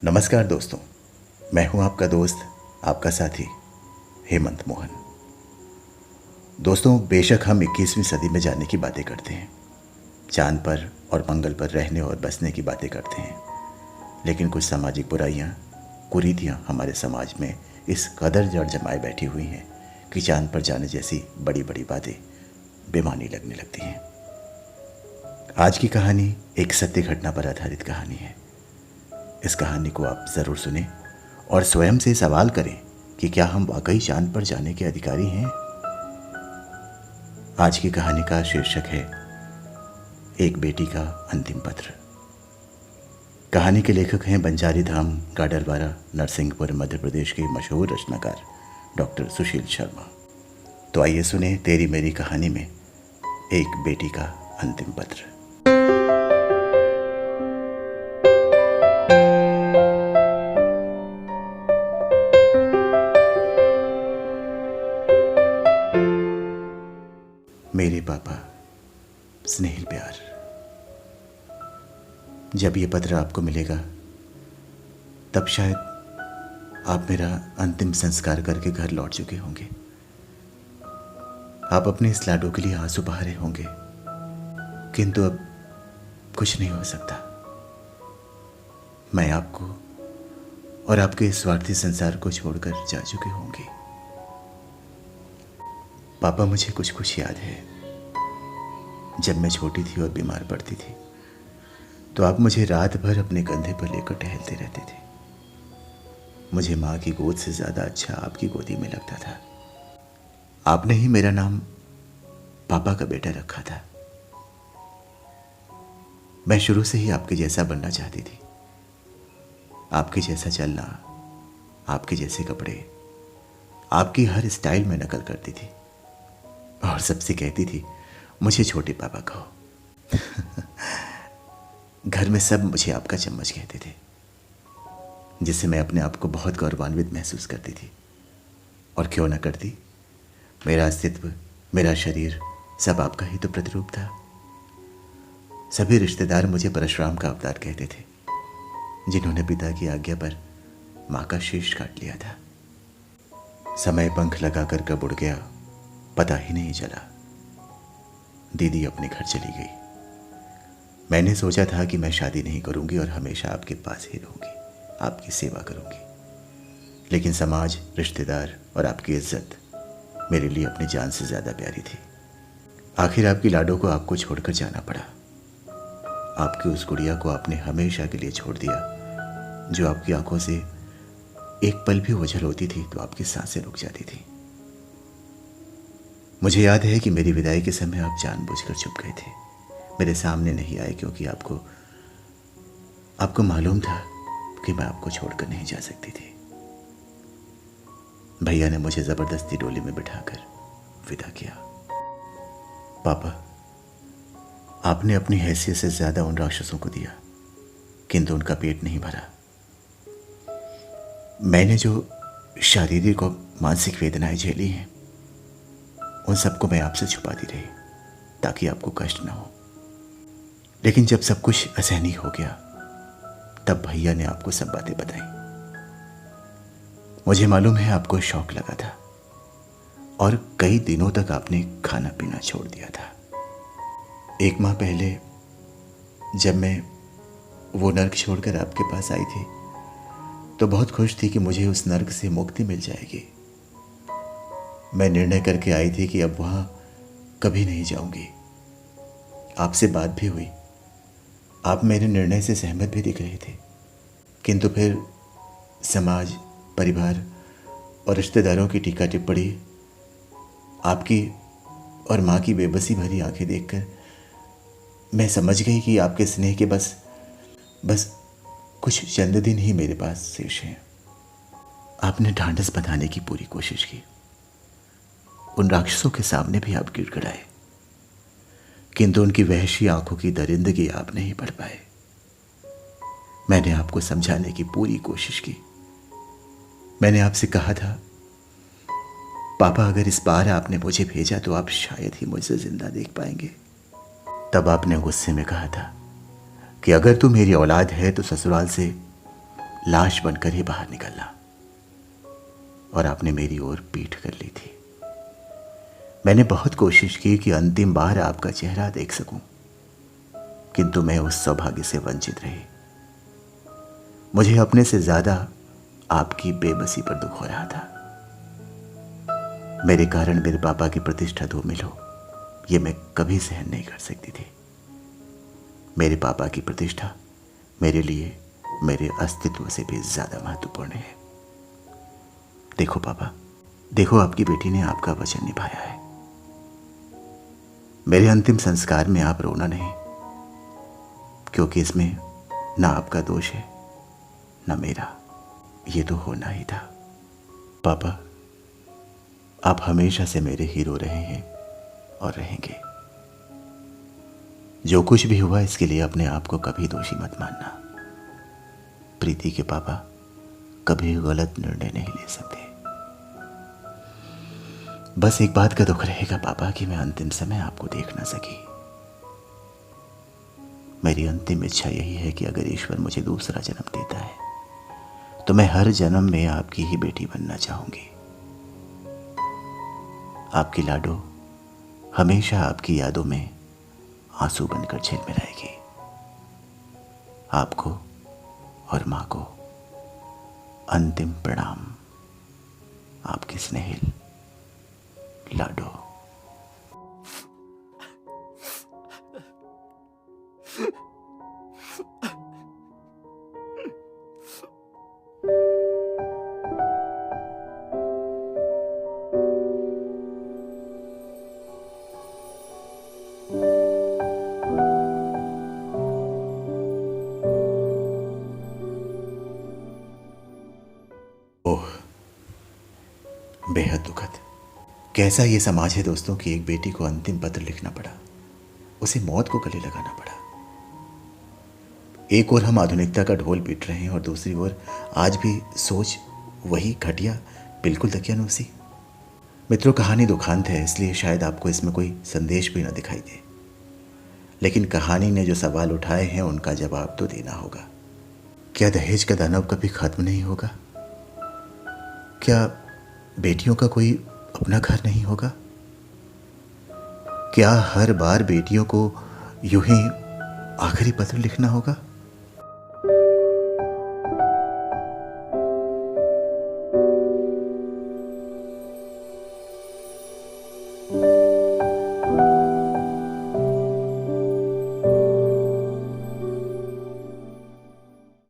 नमस्कार दोस्तों, मैं हूं आपका दोस्त, आपका साथी हेमंत मोहन। दोस्तों, बेशक हम 21वीं सदी में जाने की बातें करते हैं, चांद पर और मंगल पर रहने और बसने की बातें करते हैं, लेकिन कुछ सामाजिक बुराइयां, कुरीतियां हमारे समाज में इस कदर जड़ जमाए बैठी हुई हैं कि चांद पर जाने जैसी बड़ी बड़ी बातें बेमानी लगने लगती हैं। आज की कहानी एक सत्य घटना पर आधारित कहानी है। इस कहानी को आप ज़रूर सुनें और स्वयं से सवाल करें कि क्या हम वाकई चांद पर जाने के अधिकारी हैं। आज की कहानी का शीर्षक है एक बेटी का अंतिम पत्र। कहानी के लेखक हैं बंजारी धाम गाडरवारा, नरसिंहपुर, मध्य प्रदेश के मशहूर रचनाकार डॉक्टर सुशील शर्मा। तो आइए सुने तेरी मेरी कहानी में एक बेटी का अंतिम पत्र। मेरे पापा, स्नेहिल प्यार, जब ये पत्र आपको मिलेगा तब शायद आप मेरा अंतिम संस्कार करके घर लौट चुके होंगे। आप अपने इस लाडो के लिए आंसू बहा रहे होंगे, किंतु अब कुछ नहीं हो सकता। मैं आपको और आपके स्वार्थी संसार को छोड़कर जा चुके होंगे। पापा, मुझे कुछ कुछ याद है। जब मैं छोटी थी और बीमार पड़ती थी तो आप मुझे रात भर अपने कंधे पर लेकर टहलते रहते थे। मुझे माँ की गोद से ज़्यादा अच्छा आपकी गोदी में लगता था। आपने ही मेरा नाम पापा का बेटा रखा था। मैं शुरू से ही आपके जैसा बनना चाहती थी। आपके जैसा चलना, आपके जैसे कपड़े, आपकी हर स्टाइल में नकल करती थी और सबसे कहती थी मुझे छोटे पापा कहो। घर में सब मुझे आपका चम्मच कहते थे, जिससे मैं अपने आप को बहुत गौरवान्वित महसूस करती थी। और क्यों न करती, मेरा अस्तित्व, मेरा शरीर सब आपका ही तो प्रतिरूप था। सभी रिश्तेदार मुझे परशुराम का अवतार कहते थे, जिन्होंने पिता की आज्ञा पर माँ का शीश काट लिया था। समय पंख लगाकर कब उड़ गया पता ही नहीं चला। दीदी अपने घर चली गई। मैंने सोचा था कि मैं शादी नहीं करूंगी और हमेशा आपके पास ही रहूंगी, आपकी सेवा करूंगी। लेकिन समाज, रिश्तेदार और आपकी इज्जत मेरे लिए अपनी जान से ज़्यादा प्यारी थी। आखिर आपकी लाडो को आपको छोड़कर जाना पड़ा। आपकी उस गुड़िया को आपने हमेशा के लिए छोड़ दिया, जो आपकी आंखों से एक पल भी ओझल होती थी तो आपकी सांसें रुक जाती थी। मुझे याद है कि मेरी विदाई के समय आप जानबूझकर चुप गए थे, मेरे सामने नहीं आए, क्योंकि आपको मालूम था कि मैं आपको छोड़कर नहीं जा सकती थी। भैया ने मुझे जबरदस्ती डोली में बिठाकर विदा किया। पापा, आपने अपनी हैसियत से ज्यादा उन राक्षसों को दिया, किंतु उनका पेट नहीं भरा। मैंने जो शारीरिक और मानसिक वेदनाएं झेली हैं, उन सबको मैं आपसे छुपाती रही ताकि आपको कष्ट ना हो। लेकिन जब सब कुछ असहनीय हो गया तब भैया ने आपको सब बातें बताई। मुझे मालूम है आपको शौक लगा था और कई दिनों तक आपने खाना पीना छोड़ दिया था। 1 माह पहले जब मैं वो नर्क छोड़कर आपके पास आई थी तो बहुत खुश थी कि मुझे उस नर्क से मुक्ति मिल जाएगी। मैं निर्णय करके आई थी कि अब वहां कभी नहीं जाऊंगी। आपसे बात भी हुई, आप मेरे निर्णय से सहमत भी दिख रहे थे, किंतु फिर समाज, परिवार और रिश्तेदारों की टीका टिप्पणी, आपकी और माँ की बेबसी भरी आंखें देखकर मैं समझ गई कि आपके स्नेह के बस कुछ चंद दिन ही मेरे पास शेष हैं। आपने ढांढस बंधाने की पूरी कोशिश की। उन राक्षसों के सामने भी आप गिड़गिड़ाए, किंतु उनकी वहशी आंखों की दरिंदगी आप नहीं पढ़ पाए। मैंने आपको समझाने की पूरी कोशिश की। मैंने आपसे कहा था, पापा, अगर इस बार आपने मुझे भेजा तो आप शायद ही मुझे जिंदा देख पाएंगे। तब आपने गुस्से में कहा था कि अगर तू मेरी औलाद है तो ससुराल से लाश बनकर ही बाहर निकलना, और आपने मेरी ओर पीठ कर ली थी। मैंने बहुत कोशिश की कि अंतिम बार आपका चेहरा देख सकूं, किंतु मैं उस सौभाग्य से वंचित रही। मुझे अपने से ज्यादा आपकी बेबसी पर दुख हो रहा था। मेरे कारण मेरे पापा की प्रतिष्ठा धूमिल हो, यह मैं कभी सहन नहीं कर सकती थी। मेरे पापा की प्रतिष्ठा मेरे लिए मेरे अस्तित्व से भी ज्यादा महत्वपूर्ण है। देखो पापा, देखो आपकी बेटी ने आपका वचन निभाया है। मेरे अंतिम संस्कार में आप रोना नहीं, क्योंकि इसमें ना आपका दोष है ना मेरा। ये तो होना ही था। पापा, आप हमेशा से मेरे हीरो रहे हैं और रहेंगे। जो कुछ भी हुआ इसके लिए अपने आप को कभी दोषी मत मानना। प्रीति के पापा कभी गलत निर्णय नहीं ले सकते। बस एक बात का दुख रहेगा पापा कि मैं अंतिम समय आपको देख ना सकी। मेरी अंतिम इच्छा यही है कि अगर ईश्वर मुझे दूसरा जन्म देता है तो मैं हर जन्म में आपकी ही बेटी बनना चाहूंगी। आपकी लाडो हमेशा आपकी यादों में आंसू बनकर झिलमिलाएगी। आपको और मां को अंतिम प्रणाम। आपकी स्नेहिल लाडो। ओह, बेहद दुखद। कैसा ये समाज है दोस्तों कि एक बेटी को अंतिम पत्र लिखना पड़ा, उसे मौत को गले लगाना पड़ा। एक ओर हम आधुनिकता का ढोल पीट रहे हैं और दूसरी ओर आज भी सोच वही घटिया, बिल्कुल दकियानूसी। मित्रों, कहानी दुखांत है, इसलिए शायद आपको इसमें कोई संदेश भी ना दिखाई दे, लेकिन कहानी ने जो सवाल उठाए हैं उनका जवाब तो देना होगा। क्या दहेज का दानव कभी खत्म नहीं होगा? क्या बेटियों का कोई अपना घर नहीं होगा? क्या हर बार बेटियों को यूं ही आखिरी पत्र लिखना होगा?